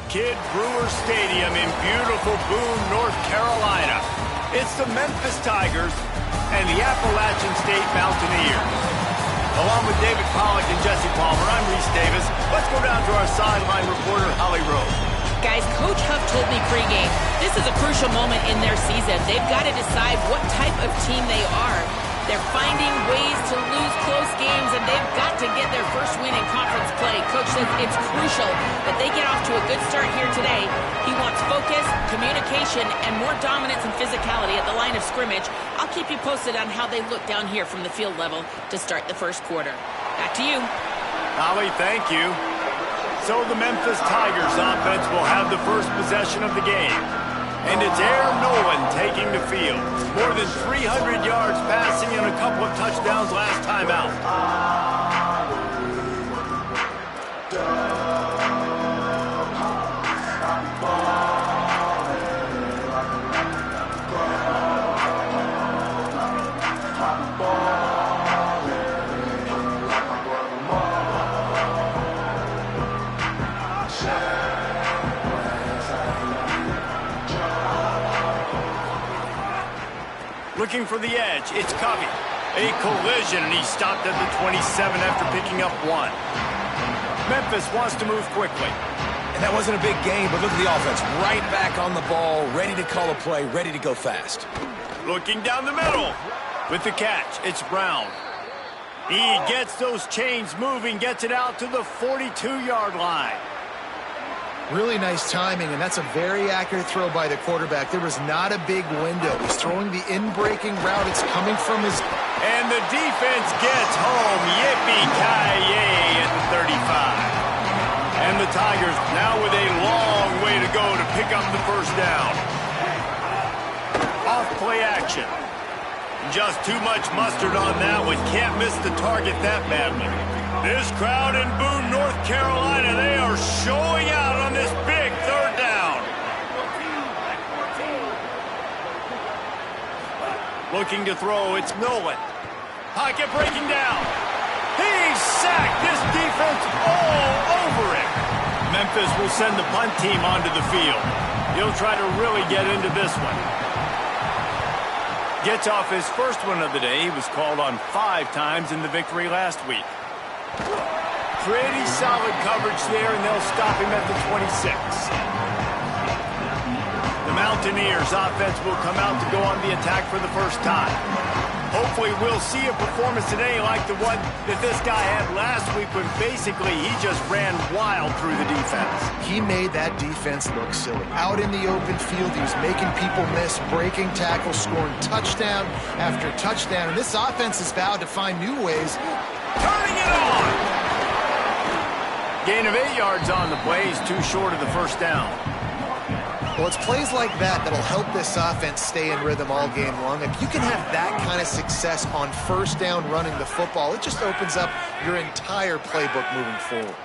Kid Brewer Stadium in beautiful Boone, North Carolina. It's the Memphis Tigers and the Appalachian State Mountaineers. Along with David Pollack and Jesse Palmer, I'm Reese Davis. Let's go down to our sideline reporter, Holly Rowe. Guys, Coach Huff told me pregame, this is a crucial moment in their season. They've got to decide what type of team they are. They're finding ways to lose close games, and they've got to get their first win in conference play. Coach says it's crucial that they get off to a good start here today. He wants focus, communication, and more dominance and physicality at the line of scrimmage. I'll keep you posted on how they look down here from the field level to start the first quarter. Back to you. Holly, thank you. So the Memphis Tigers offense will have the first possession of the game. And it's Aaron Nolan taking the field. More than 300 yards passing and a couple of touchdowns last time out. Looking for the edge, it's Covey. A collision, and he stopped at the 27 after picking up one. Memphis wants to move quickly. And that wasn't a big game, but look at the offense. Right back on the ball, ready to call a play, ready to go fast. Looking down the middle. With the catch, it's Brown. He gets those chains moving, gets it out to the 42-yard line. Really nice timing, and that's a very accurate throw by the quarterback. There was not a big window. He's throwing the in-breaking route. It's coming from his... And the defense gets home. Yippee-ki-yay at the 35. And the Tigers now with a long way to go to pick up the first down. Off play action. Just too much mustard on that one. Can't miss the target that badly. This crowd in Boone, North Carolina, they are showing out on this big third down. Looking to throw, it's Nolan. Pocket breaking down. He's sacked. This defense all over him. Memphis will send the punt team onto the field. He'll try to really get into this one. Gets off his first one of the day. He was called on 5 times in the victory last week. Pretty solid coverage there, and they'll stop him at the 26. The Mountaineers offense will come out to go on the attack for the first time. Hopefully we'll see a performance today like the one that this guy had last week when basically he just ran wild through the defense. He made that defense look silly. Out in the open field, he was making people miss, breaking tackles, scoring touchdown after touchdown. And this offense has vowed to find new ways. Turning it on! Gain of 8 yards on the play. He's too short of the first down. Well, it's plays like that that'll help this offense stay in rhythm all game long. If you can have that kind of success on first down running the football, it just opens up your entire playbook moving forward.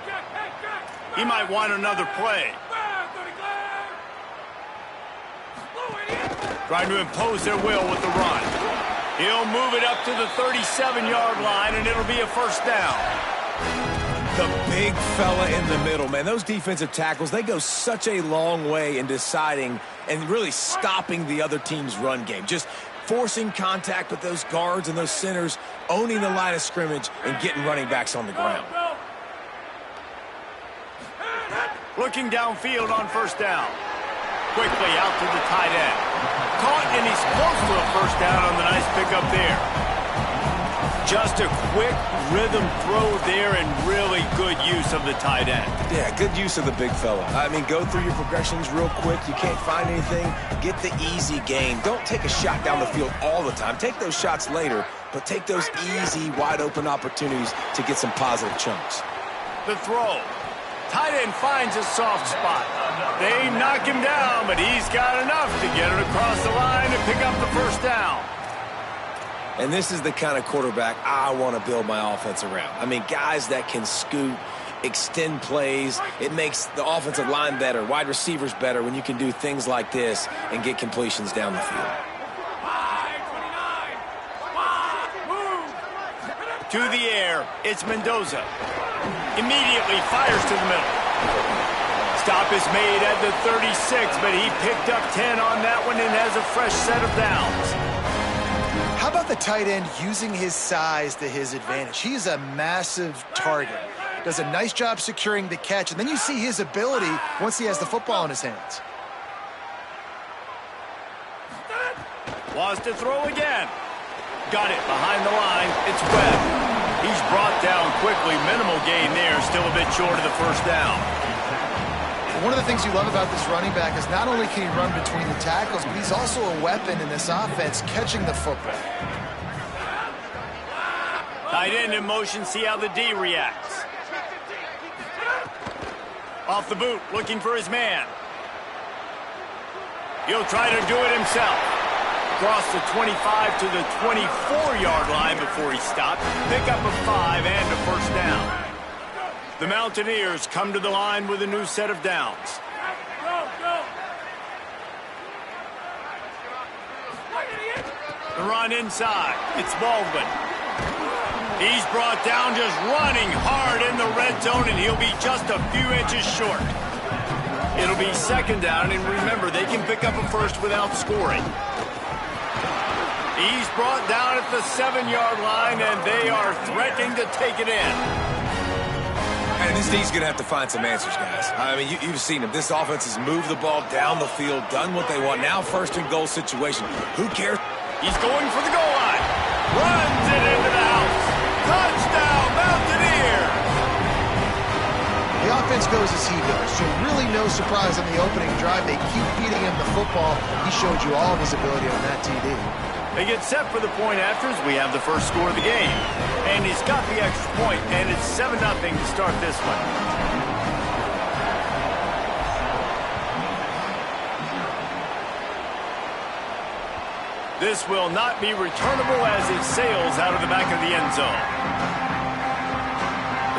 He might want another play. Trying to impose their will with the run. He'll move it up to the 37-yard line, and it'll be a first down. The big fella in the middle, man. Those defensive tackles, they go such a long way in deciding and really stopping the other team's run game. Just forcing contact with those guards and those centers, owning the line of scrimmage, and getting running backs on the ground. Looking downfield on first down. Quickly out to the tight end. Caught, and he's close to a first down on the nice pickup there. Just a quick rhythm throw there and really good use of the tight end. Yeah, good use of the big fella. I mean, go through your progressions real quick. You can't find anything. Get the easy gain. Don't take a shot down the field all the time. Take those shots later, but take those easy, wide-open opportunities to get some positive chunks. The throw. Tight end finds a soft spot. They knock him down, but he's got enough to get it across the line and pick up the first down. And this is the kind of quarterback I want to build my offense around. I mean, guys that can scoot, extend plays. It makes the offensive line better, wide receivers better when you can do things like this and get completions down the field. To the air, it's Mendoza. Immediately fires to the middle. Stop is made at the 36, but he picked up 10 on that one and has a fresh set of downs. How about the tight end using his size to his advantage? He's a massive target. Does a nice job securing the catch, and then you see his ability once he has the football in his hands. Wants to throw again. Got it behind the line. It's Webb. He's brought down quickly. Minimal gain there. Still a bit short of the first down. One of the things you love about this running back is not only can he run between the tackles, but he's also a weapon in this offense catching the football. Tight end in motion. See how the D reacts. Off the boot. Looking for his man. He'll try to do it himself. Across the 25 to the 24-yard line before he stopped. Pick up a 5 and a first down. The Mountaineers come to the line with a new set of downs. The run inside. It's Baldwin. He's brought down just running hard in the red zone, and he'll be just a few inches short. It'll be second down, and remember, they can pick up a first without scoring. He's brought down at the 7-yard line, and they are threatening to take it in. And this D's going to have to find some answers, guys. I mean, you've seen them. This offense has moved the ball down the field, done what they want. Now first and goal situation. Who cares? He's going for the goal line. Runs it into the house. Touchdown, Mountaineers! The offense goes as he goes, so really no surprise on the opening drive. They keep feeding him the football. He showed you all of his ability on that TD. They get set for the point afters. We have the first score of the game. And he's got the extra point, and it's 7-0 to start this one. This will not be returnable as it sails out of the back of the end zone.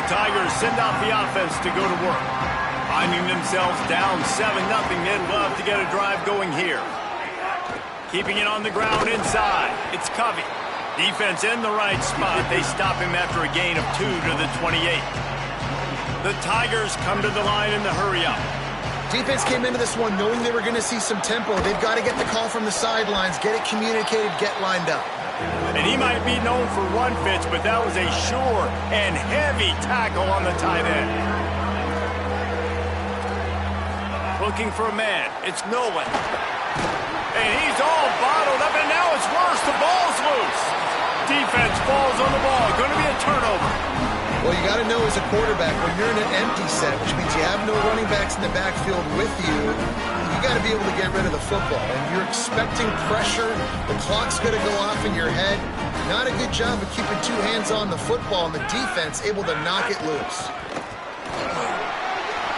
The Tigers send out the offense to go to work. Finding themselves down 7-0, they'd love to get a drive going here. Keeping it on the ground inside. It's Covey. Defense in the right spot. They stop him after a gain of 2 to the 28. The Tigers come to the line in the hurry-up. Defense came into this one knowing they were going to see some tempo. They've got to get the call from the sidelines, get it communicated, get lined up. And he might be known for run fits, but that was a sure and heavy tackle on the tight end. Looking for a man. It's Nolan. And he's all bottled up, and now it's worse. The ball's loose. Defense falls on the ball. Going to be a turnover. Well, you got to know as a quarterback, when you're in an empty set, which means you have no running backs in the backfield with you, you got to be able to get rid of the football. And you're expecting pressure. The clock's going to go off in your head. Not a good job of keeping two hands on the football, and the defense able to knock it loose.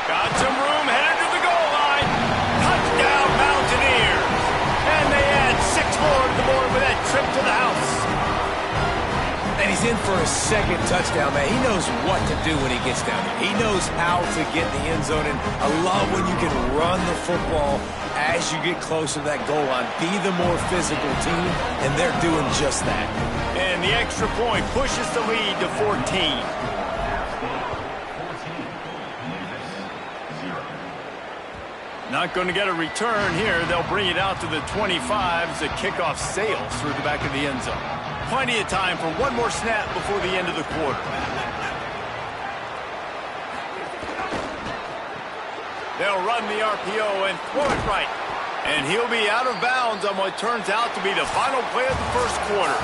Got some room, headed to the goal line. Touchdown, Mountaineers. And they add 6 more to the board with that trip to the house. And he's in for a second touchdown, man. He knows what to do when he gets down there. He knows how to get in the end zone, and I love when you can run the football as you get closer to that goal line. Be the more physical team, and they're doing just that. And the extra point pushes the lead to 14. Not going to get a return here. They'll bring it out to the 25 as the kickoff sails through the back of the end zone. Plenty of time for one more snap before the end of the quarter. They'll run the RPO and throw it right. And he'll be out of bounds on what turns out to be the final play of the first quarter.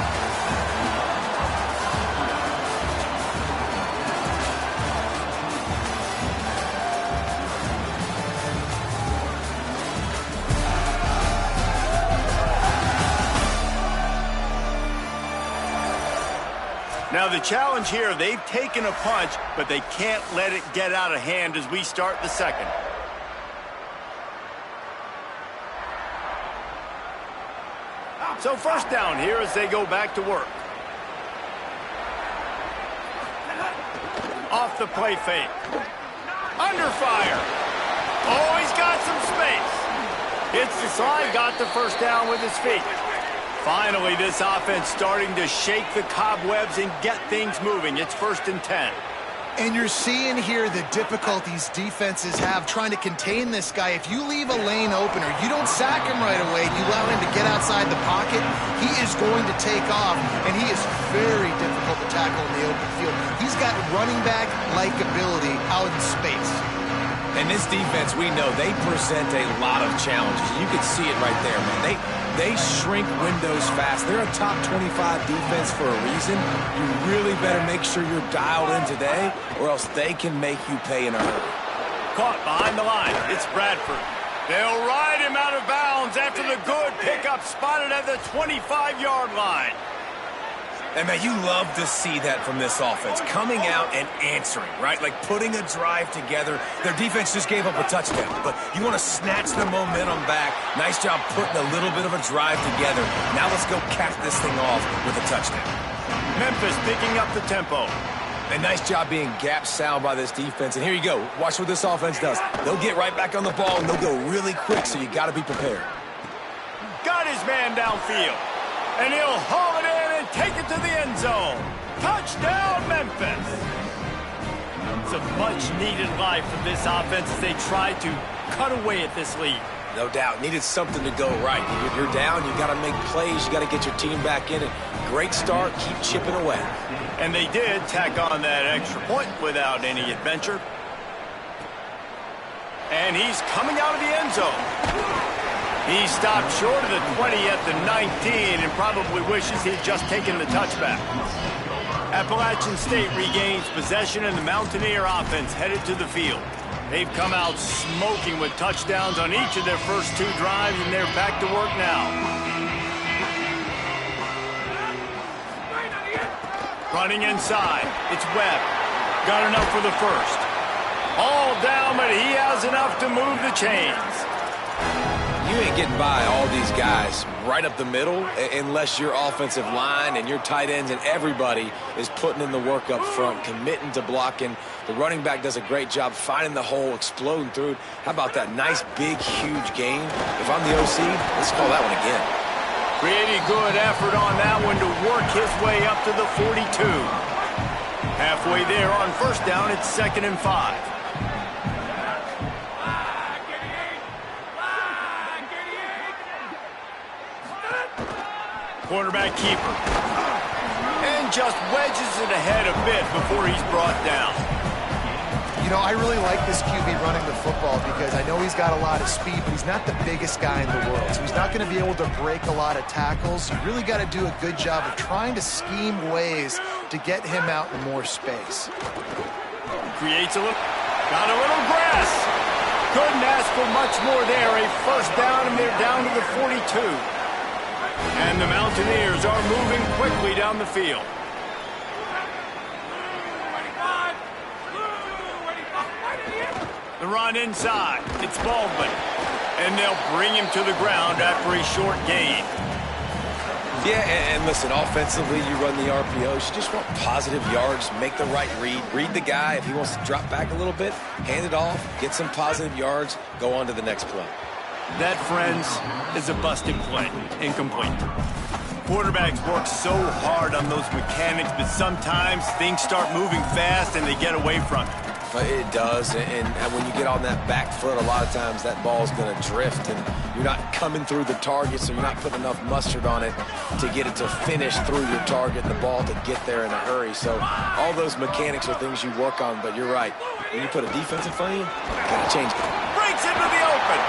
Now the challenge here, they've taken a punch, but they can't let it get out of hand as we start the second. So first down here as they go back to work. Off the play fake. Under fire. Oh, he's got some space. Hits the slide, got the first down with his feet. Finally, this offense starting to shake the cobwebs and get things moving. It's 1st and 10. And you're seeing here the difficulties defenses have trying to contain this guy. If you leave a lane open or you don't sack him right away, you allow him to get outside the pocket, he is going to take off, and he is very difficult to tackle in the open field. He's got running back-like ability out in space. And this defense, we know, they present a lot of challenges. You can see it right there, man. They shrink windows fast. They're a top 25 defense for a reason. You really better make sure you're dialed in today, or else they can make you pay in a hurry. Caught behind the line. It's Bradford. They'll ride him out of bounds after the good pickup spotted at the 25-yard line. And, man, you love to see that from this offense, coming out and answering, right? Like putting a drive together. Their defense just gave up a touchdown, but you want to snatch the momentum back. Nice job putting a little bit of a drive together. Now let's go cap this thing off with a touchdown. Memphis picking up the tempo. And nice job being gap sound by this defense. And here you go. Watch what this offense does. They'll get right back on the ball, and they'll go really quick, so you got to be prepared. Got his man downfield. And he'll haul it in and take it to the end zone. Touchdown, Memphis. It's a much-needed life for this offense as they try to cut away at this lead. No doubt. Needed something to go right. You're down. You got to make plays. You got to get your team back in it. Great start. Keep chipping away. And they did tack on that extra point without any adventure. And he's coming out of the end zone. He stopped short of the 20 at the 19 and probably wishes he'd just taken the touchback. Appalachian State regains possession and the Mountaineer offense headed to the field. They've come out smoking with touchdowns on each of their first two drives, and they're back to work now. Running inside, it's Webb. Got enough for the first. All down, but he has enough to move the chains. You ain't getting by all these guys right up the middle unless your offensive line and your tight ends and everybody is putting in the work up front, committing to blocking. The running back does a great job finding the hole, exploding through it. How about that nice, big, huge gain? If I'm the OC, let's call that one again. Pretty good effort on that one to work his way up to the 42. Halfway there on first down, it's 2nd and 5. Quarterback keeper. And just wedges it ahead a bit before he's brought down. You know, I really like this QB running the football because I know he's got a lot of speed, but he's not the biggest guy in the world. So he's not going to be able to break a lot of tackles. You really got to do a good job of trying to scheme ways to get him out in more space. Creates a little, got a little grass. Couldn't ask for much more there. A first down, and they're down to the 42. And the Mountaineers are moving quickly down the field. The run inside. It's Baldwin. And they'll bring him to the ground after a short gain. Yeah, and listen, offensively, you run the RPOs. You just want positive yards, make the right read. Read the guy. If he wants to drop back a little bit, hand it off, get some positive yards, go on to the next play. That, friends, is a busted play. Incomplete. Quarterbacks work so hard on those mechanics, but sometimes things start moving fast and they get away from it. It does, and when you get on that back foot, a lot of times that ball's going to drift, and you're not coming through the target, so you're not putting enough mustard on it to get it to finish through your target, the ball to get there in a hurry. So all those mechanics are things you work on, but you're right. When you put a defense in front of you, you got to change it. Breaks into the open.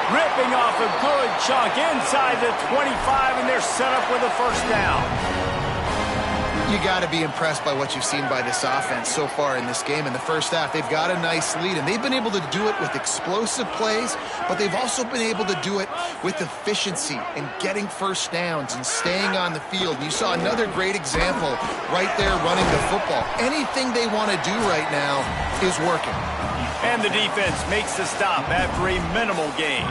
Ripping off a good chunk inside the 25, and they're set up with a first down. You got to be impressed by what you've seen by this offense so far in this game. In the first half, they've got a nice lead, and they've been able to do it with explosive plays, but they've also been able to do it with efficiency and getting first downs and staying on the field. You saw another great example right there running the football. Anything they want to do right now is working. And the defense makes the stop after a minimal gain.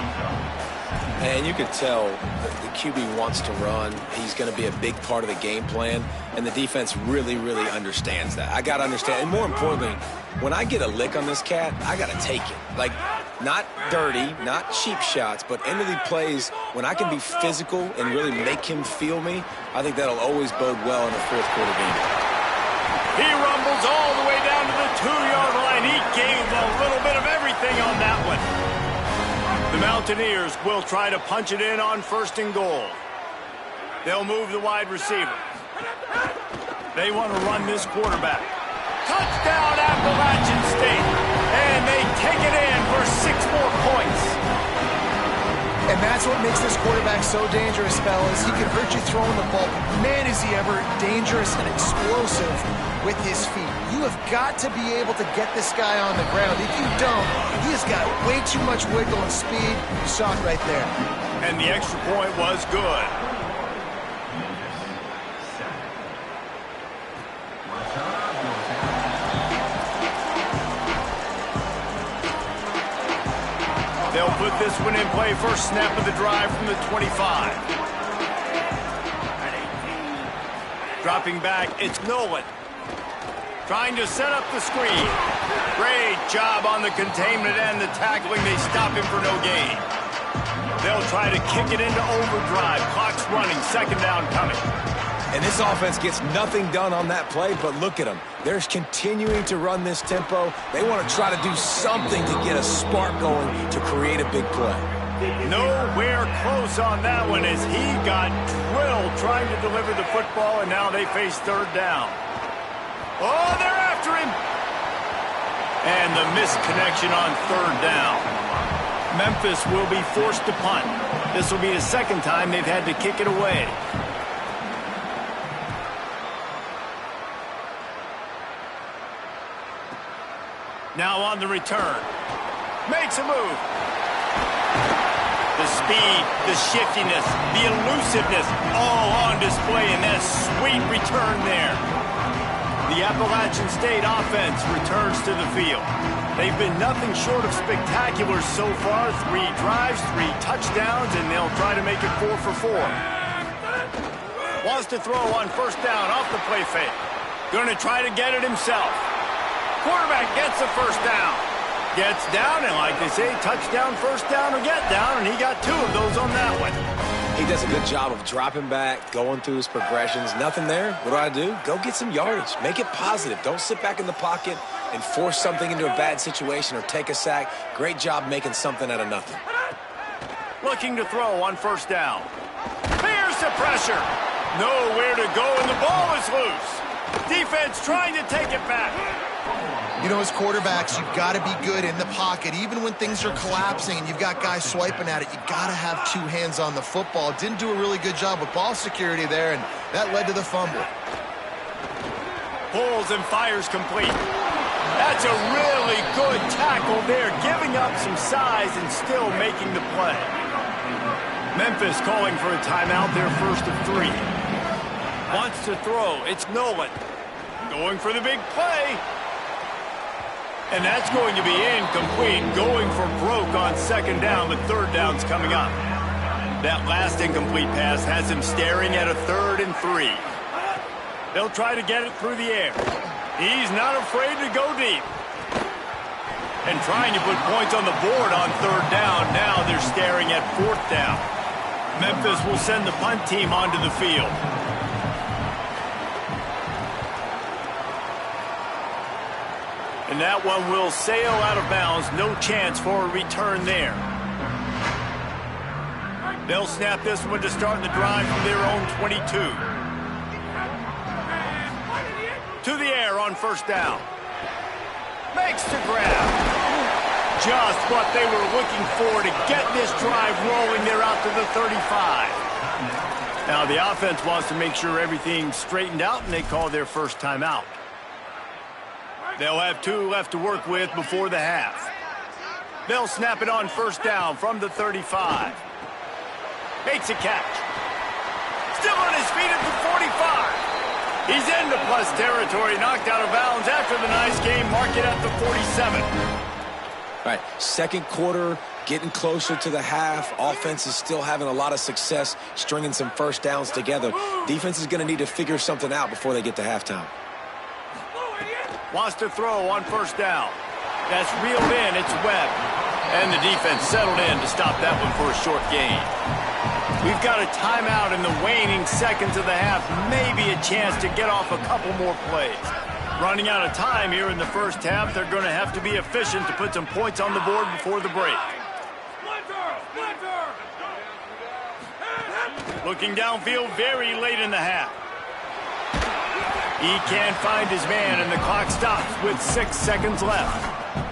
And you could tell the QB wants to run. He's going to be a big part of the game plan, and the defense really, really understands that. I got to understand, and more importantly, when I get a lick on this cat, I got to take it. Like, not dirty, not cheap shots, but end of the plays, when I can be physical and really make him feel me, I think that'll always bode well in a fourth quarter game. He rumbles all the way down to the 2-yard line. He gave a little bit of everything on that one. The Mountaineers will try to punch it in on 1st and goal. They'll move the wide receiver. They want to run this quarterback. Touchdown, Appalachian State. And they take it in for 6 more points. And that's what makes this quarterback so dangerous, fellas. He can hurt you throwing the ball. Man, is he ever dangerous and explosive with his feet. You have got to be able to get this guy on the ground. If you don't, he has got way too much wiggle and speed. You saw it right there. And the extra point was good. They'll put this one in play. First snap of the drive from the 25. Dropping back, it's Nolan. Trying to set up the screen. Great job on the containment and the tackling. They stop him for no gain. They'll try to kick it into overdrive. Clock's running. 2nd down coming. And this offense gets nothing done on that play, but look at them. They're continuing to run this tempo. They want to try to do something to get a spark going to create a big play. Nowhere close on that one as he got drilled trying to deliver the football, and now they face 3rd down. Oh, they're after him. And the missed connection on 3rd down. Memphis will be forced to punt. This will be the 2nd time they've had to kick it away. Now on the return. Makes a move. The speed, the shiftiness, the elusiveness, all on display in that sweet return there. The Appalachian State offense returns to the field. They've been nothing short of spectacular so far. 3 drives, 3 touchdowns, and they'll try to make it 4 for 4. Wants to throw on 1st down off the play fake. Going to try to get it himself. Quarterback gets the 1st down. Gets down, and like they say, touchdown, 1st down, or get down, and he got 2 of those on that one. He does a good job of dropping back, going through his progressions. Nothing there. What do? Go get some yardage. Make it positive. Don't sit back in the pocket and force something into a bad situation or take a sack. Great job making something out of nothing. Looking to throw on 1st down. Fears the pressure. Nowhere to go, and the ball is loose. Defense trying to take it back. You know, as quarterbacks, you've got to be good in the pocket. Even when things are collapsing and you've got guys swiping at it, you've got to have 2 hands on the football. Didn't do a really good job with ball security there, and that led to the fumble. Pulls and fires complete. That's a really good tackle there, giving up some size and still making the play. Memphis calling for a timeout, their 1st of 3. Wants to throw. It's Nolan. Going for the big play. And that's going to be incomplete. Going for broke on 2nd down, but 3rd down's coming up. That last incomplete pass has him staring at a 3rd and 3. They'll try to get it through the air. He's not afraid to go deep. And trying to put points on the board on 3rd down. Now they're staring at 4th down. Memphis will send the punt team onto the field. And that one will sail out of bounds. No chance for a return there. They'll snap this one to start the drive from their own 22. To the air on 1st down. Makes the grab. Just what they were looking for to get this drive rolling. They're out to the 35. Now the offense wants to make sure everything's straightened out, and they call their 1st timeout. They'll have 2 left to work with before the half. They'll snap it on 1st down from the 35. Makes a catch. Still on his feet at the 45. He's into plus territory, knocked out of bounds after the nice game. Mark it at the 47. All right, 2nd quarter, getting closer to the half. Offense is still having a lot of success stringing some 1st downs together. Defense is going to need to figure something out before they get to halftime. Wants to throw on 1st down. That's reeled in. It's Webb. And the defense settled in to stop that one for a short gain. We've got a timeout in the waning seconds of the half. Maybe a chance to get off a couple more plays. Running out of time here in the first half, they're going to have to be efficient to put some points on the board before the break. Looking downfield very late in the half. He can't find his man, and the clock stops with 6 seconds left.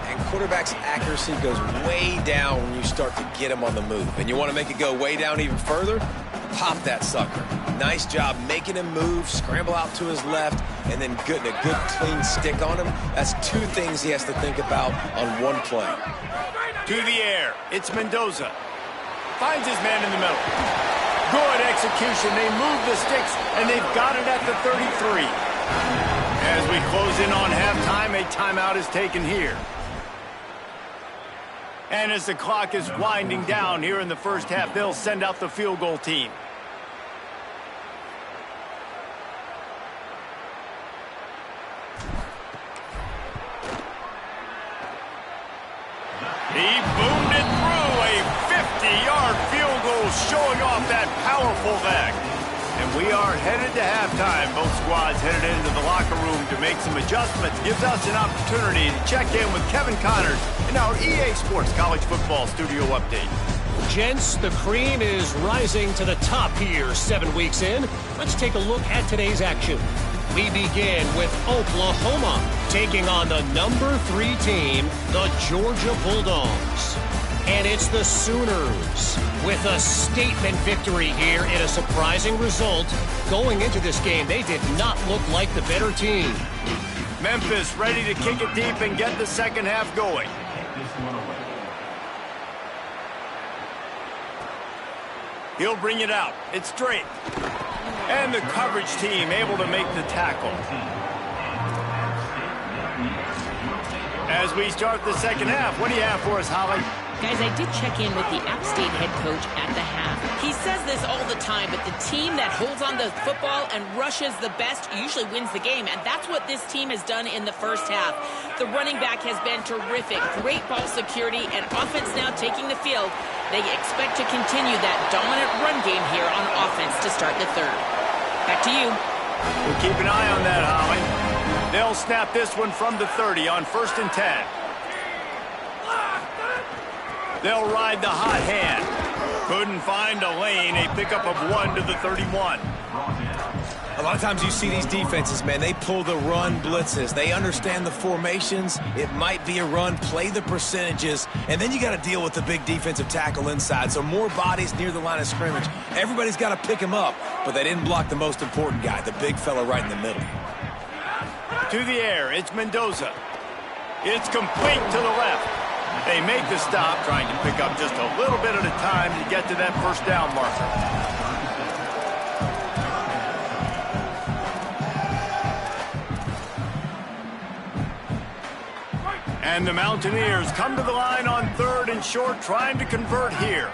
And quarterback's accuracy goes way down when you start to get him on the move. And you want to make it go way down even further? Pop that sucker. Nice job making him move, scramble out to his left, and then getting a good clean stick on him. That's 2 things he has to think about on one play. To the air. It's Mendoza. Finds his man in the middle. Good execution. They move the sticks, and they've got it at the 33. As we close in on halftime, a timeout is taken here. And as the clock is winding down here in the first half, they'll send out the field goal team. He boomed it through, a 50-yard field goal showing off that powerful leg. And we are headed to halftime. Both squads headed into the locker room to make some adjustments. Gives us an opportunity to check in with Kevin Connors in our EA Sports College Football Studio Update. Gents, the cream is rising to the top here 7 weeks in. Let's take a look at today's action. We begin with Oklahoma taking on the number 3 team, the Georgia Bulldogs. And it's the Sooners with a statement victory here in a surprising result. Going into this game, they did not look like the better team. Memphis ready to kick it deep and get the second half going. He'll bring it out. It's straight. And the coverage team able to make the tackle. As we start the second half, what do you have for us, Holly? Guys, I did check in with the App State head coach at the half. He says this all the time, but the team that holds on to the football and rushes the best usually wins the game, and that's what this team has done in the first half. The running back has been terrific. Great ball security and offense now taking the field. They expect to continue that dominant run game here on offense to start the third. Back to you. We'll keep an eye on that, Holly. They'll snap this one from the 30 on 1st and 10. They'll ride the hot hand. Couldn't find a lane. A pickup of 1 to the 31. A lot of times you see these defenses, man, they pull the run blitzes. They understand the formations. It might be a run, play the percentages, and then you got to deal with the big defensive tackle inside. So more bodies near the line of scrimmage. Everybody's got to pick him up, but they didn't block the most important guy, the big fella right in the middle. To the air, it's Mendoza. It's complete to the left. They make the stop, trying to pick up just a little bit at a time to get to that first down marker. And the Mountaineers come to the line on 3rd and short, trying to convert here.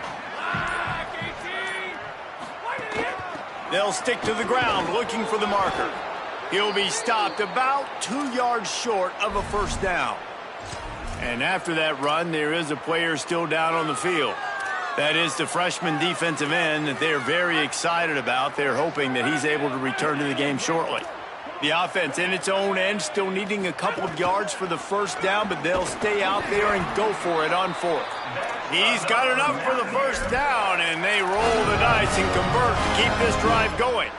They'll stick to the ground, looking for the marker. He'll be stopped about 2 yards short of a first down. And after that run, there is a player still down on the field. That is the freshman defensive end that they're very excited about. They're hoping that he's able to return to the game shortly. The offense in its own end still needing a couple of yards for the first down, but they'll stay out there and go for it on 4th. He's got enough for the first down, and they roll the dice and convert to keep this drive going.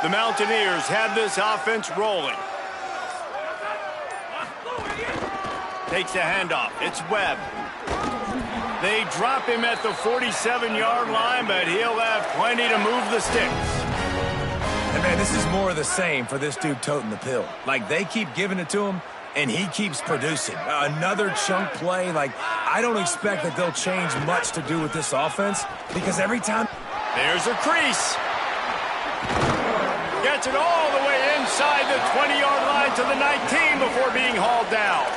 The Mountaineers have this offense rolling. Takes the handoff. It's Webb. They drop him at the 47-yard line, but he'll have plenty to move the sticks. And, man, this is more of the same for this dude toting the pill. Like, they keep giving it to him, and he keeps producing. Another chunk play. Like, I don't expect that they'll change much to do with this offense because every time... There's a crease. Gets it all the way inside the 20-yard line to the 19 before being hauled down.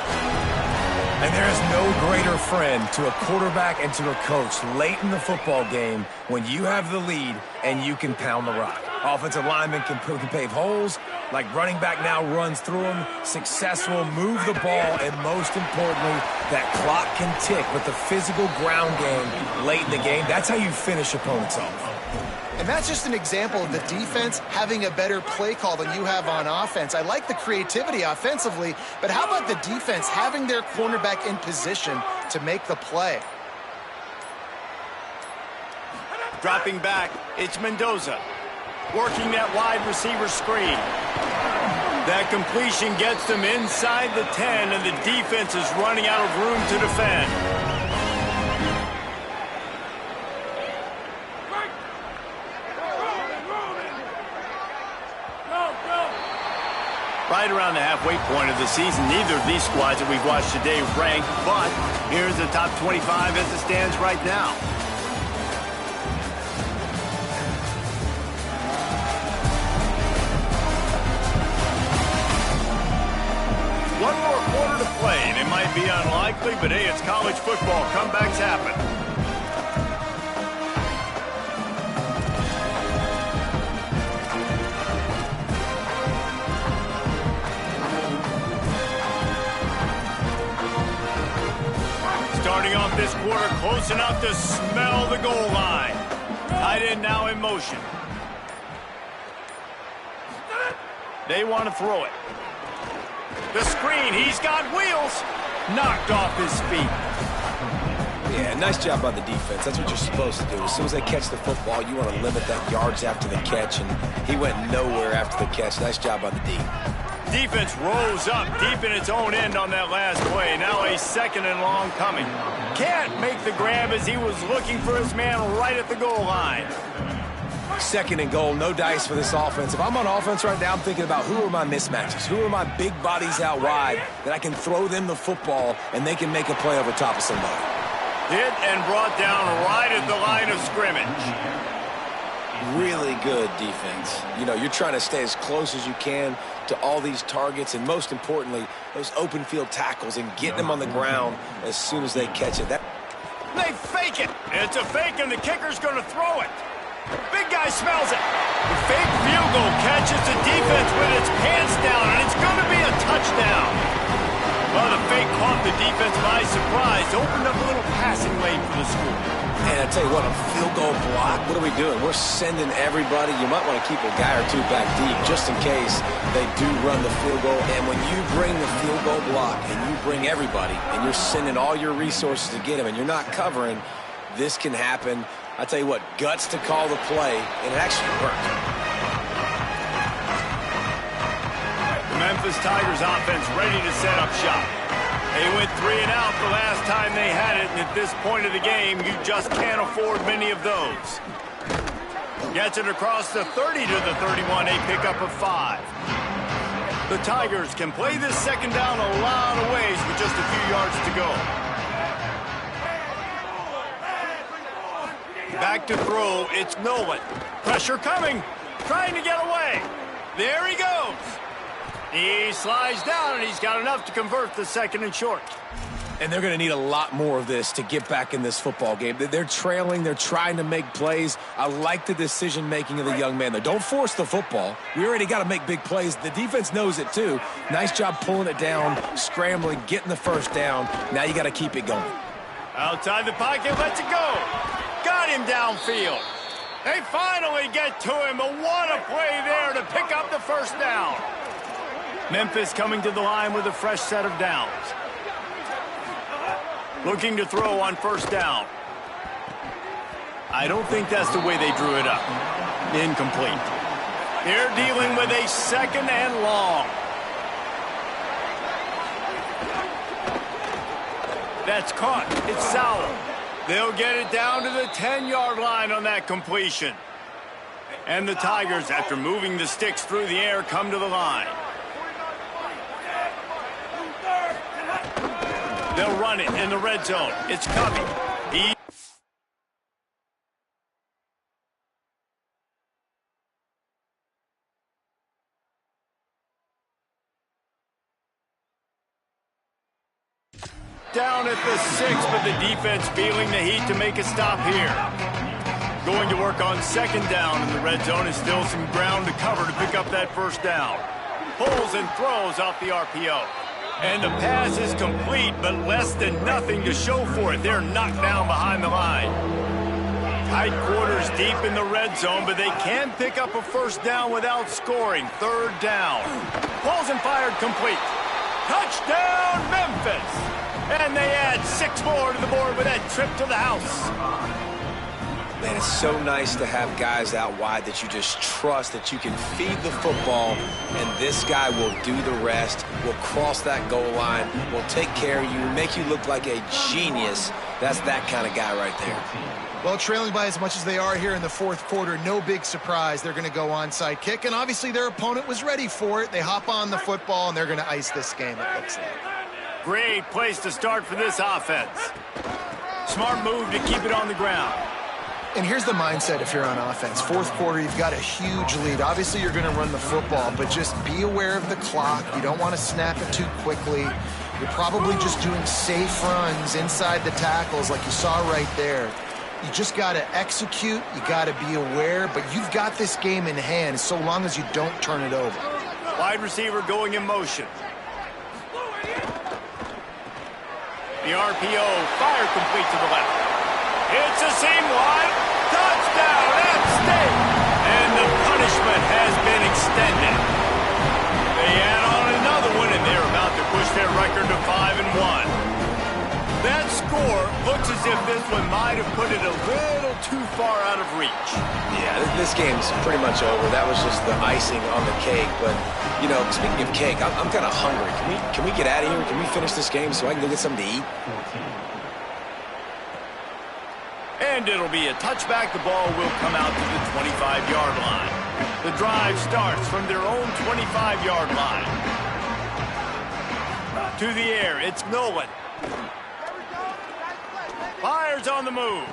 And there is no greater friend to a quarterback and to a coach late in the football game when you have the lead and you can pound the rock. Offensive linemen can pave holes, like running back now runs through them, successful, move the ball, and most importantly, that clock can tick with the physical ground game late in the game. That's how you finish opponents off. And that's just an example of the defense having a better play call than you have on offense. I like the creativity offensively, but how about the defense having their cornerback in position to make the play? Dropping back, it's Mendoza. Working that wide receiver screen. That completion gets them inside the 10, and the defense is running out of room to defend. Right around the halfway point of the season, neither of these squads that we've watched today rank, but here's the top 25 as it stands right now. One more quarter to play, and it might be unlikely, but hey, it's college football. Comebacks happen. Starting off this quarter close enough to smell the goal line. Tight end now in motion. They want to throw it. The screen, he's got wheels. Knocked off his feet. Yeah, nice job by the defense. That's what you're supposed to do. As soon as they catch the football, you want to limit that yards after the catch, and he went nowhere after the catch. Nice job by the D. Defense rose up deep in its own end on that last play. Now a second and long coming. Can't make the grab as he was looking for his man right at the goal line. Second and goal, no dice for this offense. If I'm on offense right now, I'm thinking about who are my mismatches? Who are my big bodies out wide that I can throw them the football and they can make a play over top of somebody. Hit and brought down right at the line of scrimmage. Really good defense. You know, you're trying to stay as close as you can to all these targets, and most importantly, those open field tackles and getting them on the ground as soon as they catch it. They fake it. It's a fake, and the kicker's going to throw it. Big guy smells it. The fake field goal catches the defense with its pants down, and it's going to be a touchdown. Well, the fake caught the defense by surprise, opened up a little passing lane for the school. And I tell you what, a field goal block, what are we doing? We're sending everybody. You might want to keep a guy or two back deep just in case they do run the field goal. And when you bring the field goal block and you bring everybody and you're sending all your resources to get him and you're not covering, this can happen. I tell you what, guts to call the play, and it actually worked. The Memphis Tigers offense ready to set up shop. They went 3 and out the last time they had it, and at this point of the game, you just can't afford many of those. Gets it across the 30 to the 31, a pickup of 5. The Tigers can play this second down a lot of ways with just a few yards to go. Back to throw, it's Nolan. Pressure coming, trying to get away. There he goes. He slides down, and he's got enough to convert the second and short. And they're going to need a lot more of this to get back in this football game. They're trailing. They're trying to make plays. I like the decision-making of the young man there. Don't force the football. We already got to make big plays. The defense knows it, too. Nice job pulling it down, scrambling, getting the first down. Now you got to keep it going. Outside the pocket, lets it go. Got him downfield. They finally get to him, but what a play there to pick up the first down. Memphis coming to the line with a fresh set of downs. Looking to throw on first down. I don't think that's the way they drew it up. Incomplete. They're dealing with a second and long. That's caught. It's Sauer. They'll get it down to the 10-yard line on that completion. And the Tigers, after moving the sticks through the air, come to the line. They'll run it in the red zone. It's Covey. Down at the 6, but the defense feeling the heat to make a stop here. Going to work on second down in the red zone, and still some ground to cover to pick up that first down. Pulls and throws off the RPO. And the pass is complete, but less than nothing to show for it. They're knocked down behind the line. Tight quarters deep in the red zone, but they can pick up a first down without scoring. Third down. Balls and fired complete. Touchdown, Memphis! And they add 6 more to the board with that trip to the house. Man, it's so nice to have guys out wide that you just trust that you can feed the football, and this guy will do the rest, will cross that goal line, will take care of you, make you look like a genius. That's that kind of guy right there. Well, trailing by as much as they are here in the fourth quarter, no big surprise. They're going to go onside kick, and obviously their opponent was ready for it. They hop on the football, and they're going to ice this game, it looks like. Great place to start for this offense. Smart move to keep it on the ground. And here's the mindset if you're on offense. Fourth quarter, you've got a huge lead. Obviously, you're going to run the football, but just be aware of the clock. You don't want to snap it too quickly. You're probably just doing safe runs inside the tackles like you saw right there. You just got to execute. You got to be aware, but you've got this game in hand so long as you don't turn it over. Wide receiver going in motion. The RPO, fire complete to the left. It's a seam wide. Touchdown, App State. And the punishment has been extended. They add on another one, and they're about to push their record to 5-1. That score looks as if this one might have put it a little too far out of reach. Yeah, this game's pretty much over. That was just the icing on the cake. But, you know, speaking of cake, I'm kind of hungry. Can we get out of here? Can we finish this game so I can go get something to eat? And it'll be a touchback. The ball will come out to the 25-yard line. The drive starts from their own 25-yard line. To the air, it's Nolan. Fires on the move.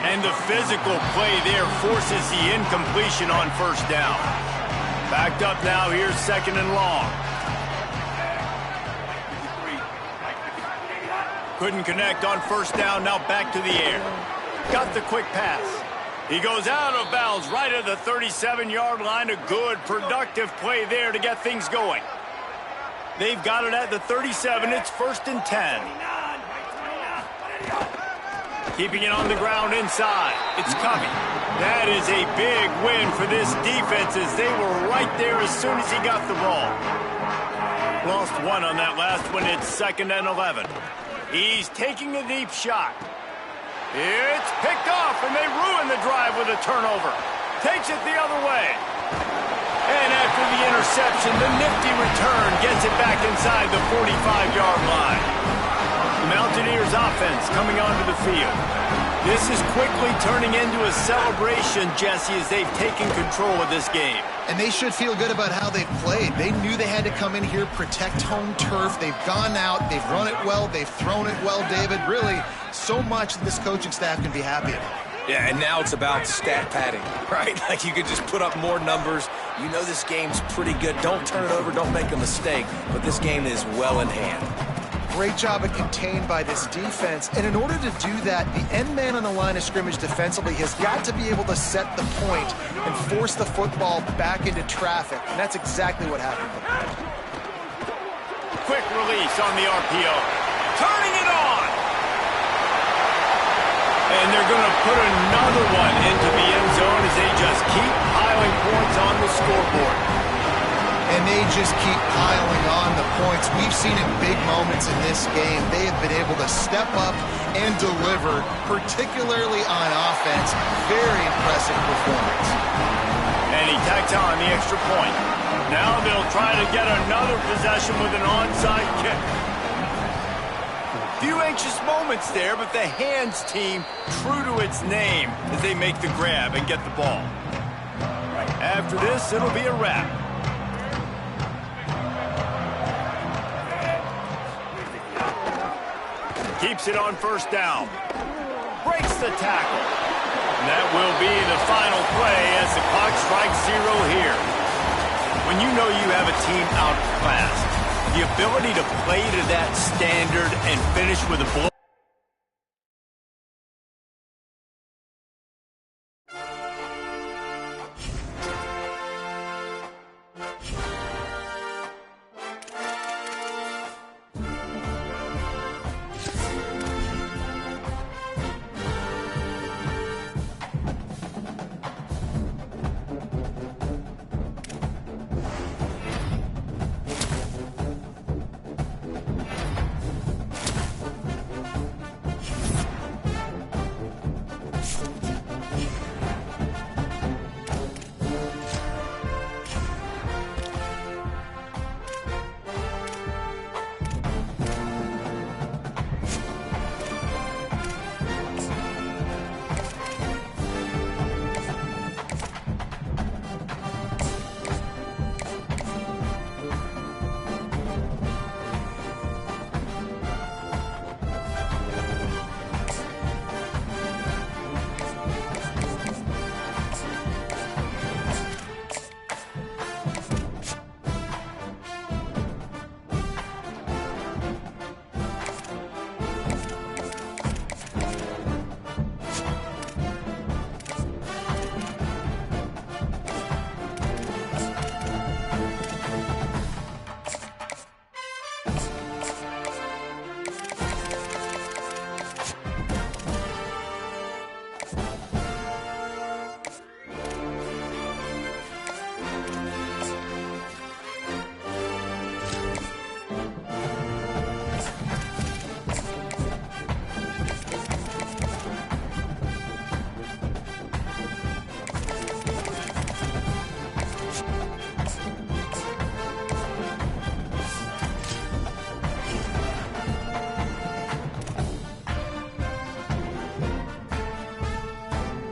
And the physical play there forces the incompletion on first down. Backed up now, here's 2nd and long. Couldn't connect on first down, now back to the air. Got the quick pass. He goes out of bounds right at the 37-yard line. A good, productive play there to get things going. They've got it at the 37. It's 1st and 10. Keeping it on the ground inside. It's Covey. That is a big win for this defense as they were right there as soon as he got the ball. Lost one on that last one. It's 2nd and 11. He's taking a deep shot. It's picked off, and they ruin the drive with a turnover. Takes it the other way. And after the interception, the nifty return gets it back inside the 45-yard line. The Mountaineers offense coming onto the field. This is quickly turning into a celebration, Jesse, as they've taken control of this game. And they should feel good about how they've played. They knew they had to come in here, protect home turf. They've gone out, they've run it well, they've thrown it well, David. Really, so much that this coaching staff can be happy about. Yeah, and now it's about stat padding, right? Like you could just put up more numbers. You know this game's pretty good. Don't turn it over, don't make a mistake. But this game is well in hand. Great job of contained by this defense. And in order to do that, the end man on the line of scrimmage defensively has got to be able to set the point and force the football back into traffic. And that's exactly what happened. Quick release on the RPO. Turning it on. And they're going to put another one into the end zone as they just keep piling points on the scoreboard. And they just keep piling on the points. We've seen in big moments in this game, they have been able to step up and deliver, particularly on offense. Very impressive performance. And he tacks on the extra point. Now they'll try to get another possession with an onside kick. Few anxious moments there, but the hands team true to its name as they make the grab and get the ball. After this, it'll be a wrap. Keeps it on first down. Breaks the tackle. And that will be the final play as the clock strikes 0 here. When you know you have a team outclassed, the ability to play to that standard and finish with a blow.